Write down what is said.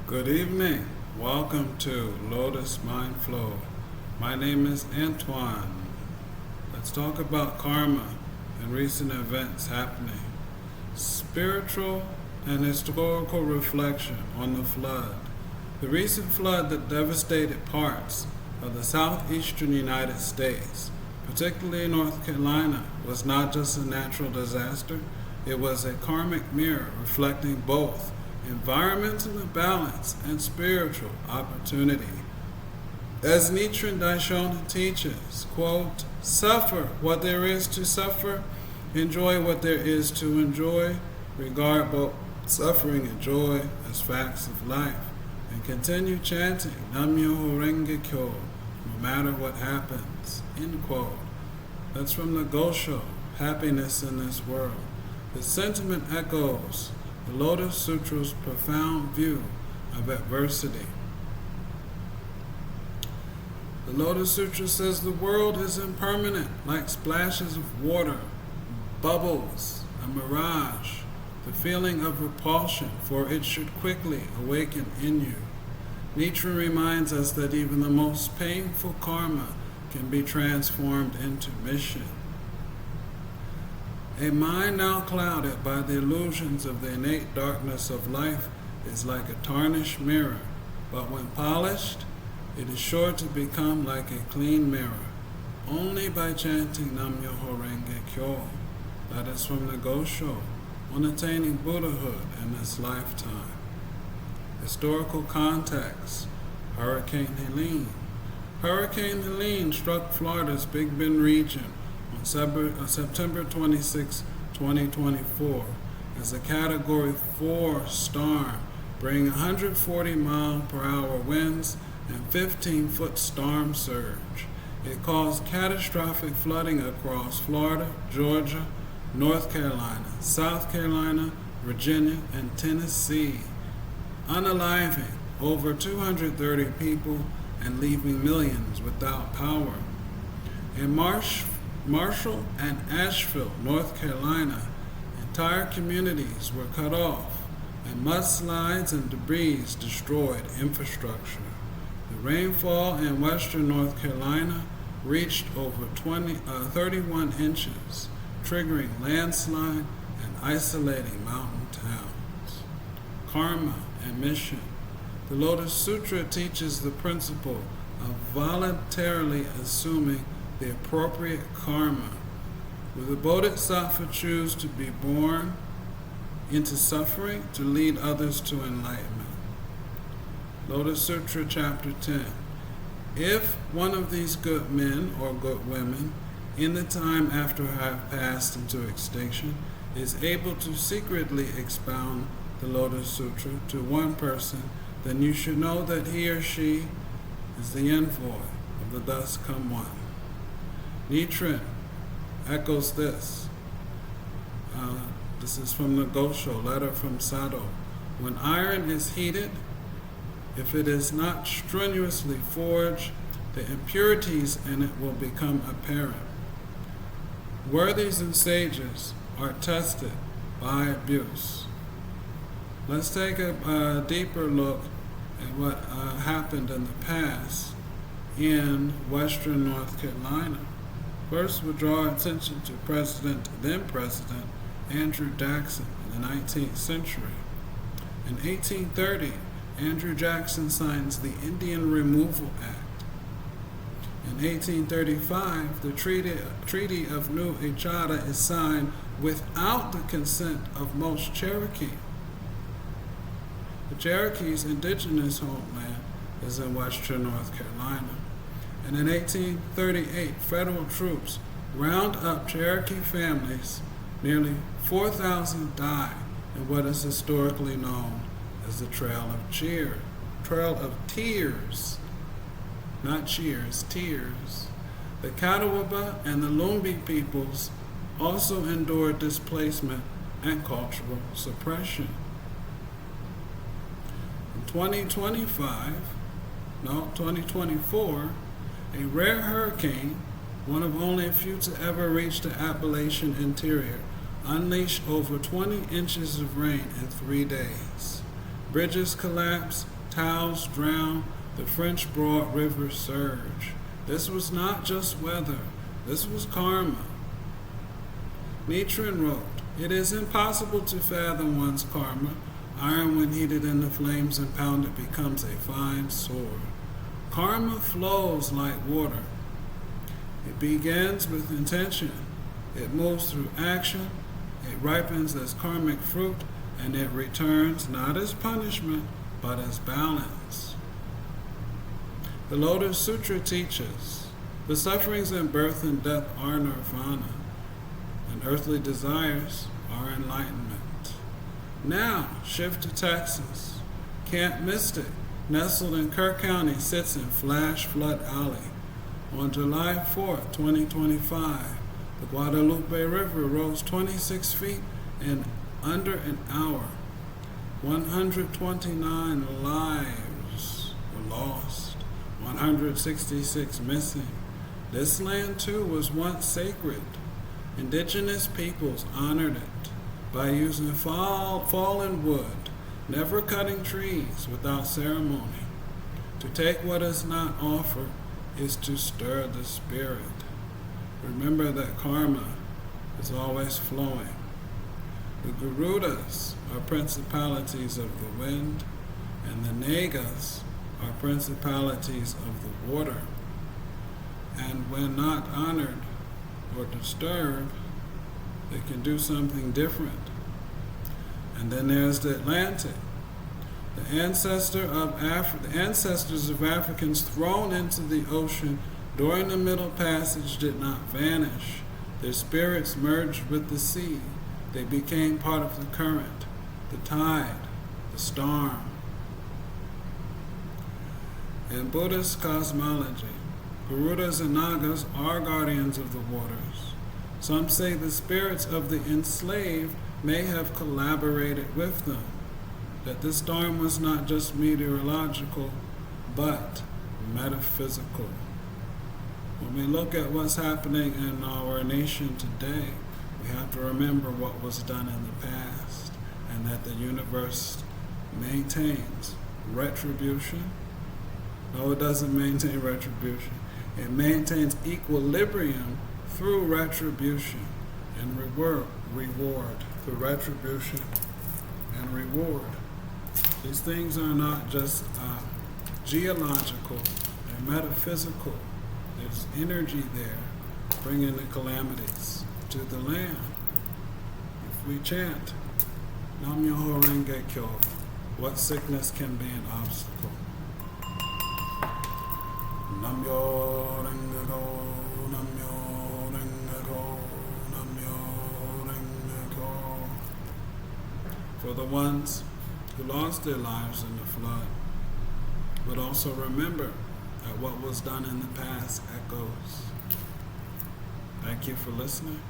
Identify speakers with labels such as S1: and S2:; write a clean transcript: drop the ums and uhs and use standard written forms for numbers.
S1: Good evening. Welcome to Lotus Mind Flow. My name is Antoine. Let's talk about karma and recent events happening. Spiritual and historical reflection on the flood. The recent flood that devastated parts of the southeastern United States, particularly North Carolina, was not just a natural disaster, it was a karmic mirror reflecting both environmental imbalance and spiritual opportunity. As emerged teaches, quote, suffer what there is to suffer, enjoy what there is to enjoy, regard both suffering and joy as facts of life, and continue chanting Nam-myoho Renge-kyo no matter what happens, end quote. That's from the Gosho, Happiness in This World. The sentiment echoes the Lotus Sutra's profound view of adversity. The Lotus Sutra says the world is impermanent, like splashes of water, bubbles, a mirage, the feeling of repulsion, for it should quickly awaken in you. Nietzsche reminds us that even the most painful karma can be transformed into mission. A mind now clouded by the illusions of the innate darkness of life is like a tarnished mirror, but when polished, it is sure to become like a clean mirror, only by chanting Nam-myoho Renge-kyo. That is from the Gosho, on attaining Buddhahood in this lifetime. Historical context: Hurricane Helene. Hurricane Helene struck Florida's Big Bend region on September 26, 2024, as a Category 4 storm, bringing 140-mile-per-hour winds and 15-foot storm surge. It caused catastrophic flooding across Florida, Georgia, North Carolina, South Carolina, Virginia, and Tennessee, unaliving over 230 people and leaving millions without power. In Marshall and Asheville, North Carolina, entire communities were cut off, and mudslides and debris destroyed infrastructure. The rainfall in western North Carolina reached over 31 inches, triggering landslide and isolating mountain towns. Karma and mission. The Lotus Sutra teaches the principle of voluntarily assuming the appropriate karma. Will the Bodhisattva choose to be born into suffering to lead others to enlightenment? Lotus Sutra Chapter 10. If one of these good men or good women, in the time after have passed into extinction, is able to secretly expound the Lotus Sutra to one person, then you should know that he or she is the envoy of the Thus Come One. Nietzsche echoes this. This is from the Gosho, letter from Sado. When iron is heated, if it is not strenuously forged, the impurities in it will become apparent. Worthies and sages are tested by abuse. Let's take a deeper look at what happened in the past in western North Carolina. First, we'll draw attention to then President Andrew Jackson in the 19th century. In 1830, Andrew Jackson signs the Indian Removal Act. In 1835, the Treaty of New Echata is signed without the consent of most Cherokee. The Cherokee's indigenous homeland is in western North Carolina. And in 1838, federal troops round up Cherokee families. Nearly 4,000 died in what is historically known as the Trail of Tears. Not cheers, tears. The Catawba and the Lumbee peoples also endured displacement and cultural suppression. In 2024, a rare hurricane, one of only a few to ever reach the Appalachian interior, unleashed over 20 inches of rain in 3 days. Bridges collapse, towns drown, the French Broad River surge. This was not just weather, this was karma. Nichiren wrote, "It is impossible to fathom one's karma. Iron, when heated in the flames and pounded, becomes a fine sword. Karma flows like water. It begins with intention. It moves through action. It ripens as karmic fruit, and it returns not as punishment, but as balance." The Lotus Sutra teaches, "The sufferings in birth and death are nirvana, and earthly desires are enlightenment." Now, shift to Texas. Camp Mystic, nestled in Kirk County, sits in Flash Flood Alley. On July 4th, 2025, the Guadalupe River rose 26 feet in under an hour. 129 lives were lost, 166 missing. This land, too, was once sacred. Indigenous peoples honored it by using fallen wood, never cutting trees without ceremony. To take what is not offered is to stir the spirit. Remember that karma is always flowing. The Garudas are principalities of the wind, and the Nagas are principalities of the water. And when not honored or disturbed, they can do something different. And then there's the Atlantic. The ancestors of Africans thrown into the ocean during the Middle Passage did not vanish. Their spirits merged with the sea. They became part of the current, the tide, the storm. In Buddhist cosmology, Garudas and Nagas are guardians of the waters. Some say the spirits of the enslaved may have collaborated with them, that this storm was not just meteorological, but metaphysical. When we look at what's happening in our nation today, we have to remember what was done in the past, and that the universe maintains retribution. No, it doesn't maintain retribution. It maintains equilibrium through retribution and reward. Through retribution and reward. These things are not just geological, they're metaphysical. There's energy there bringing the calamities to the land. If we chant Nam Myoho Renge Kyo, what sickness can be an obstacle? Nam Myoho Renge Kyo, Nam Myoho Renge Kyo, Nam Myoho Renge Kyo. For the ones who lost their lives in the flood, but also remember that what was done in the past echoes. Thank you for listening.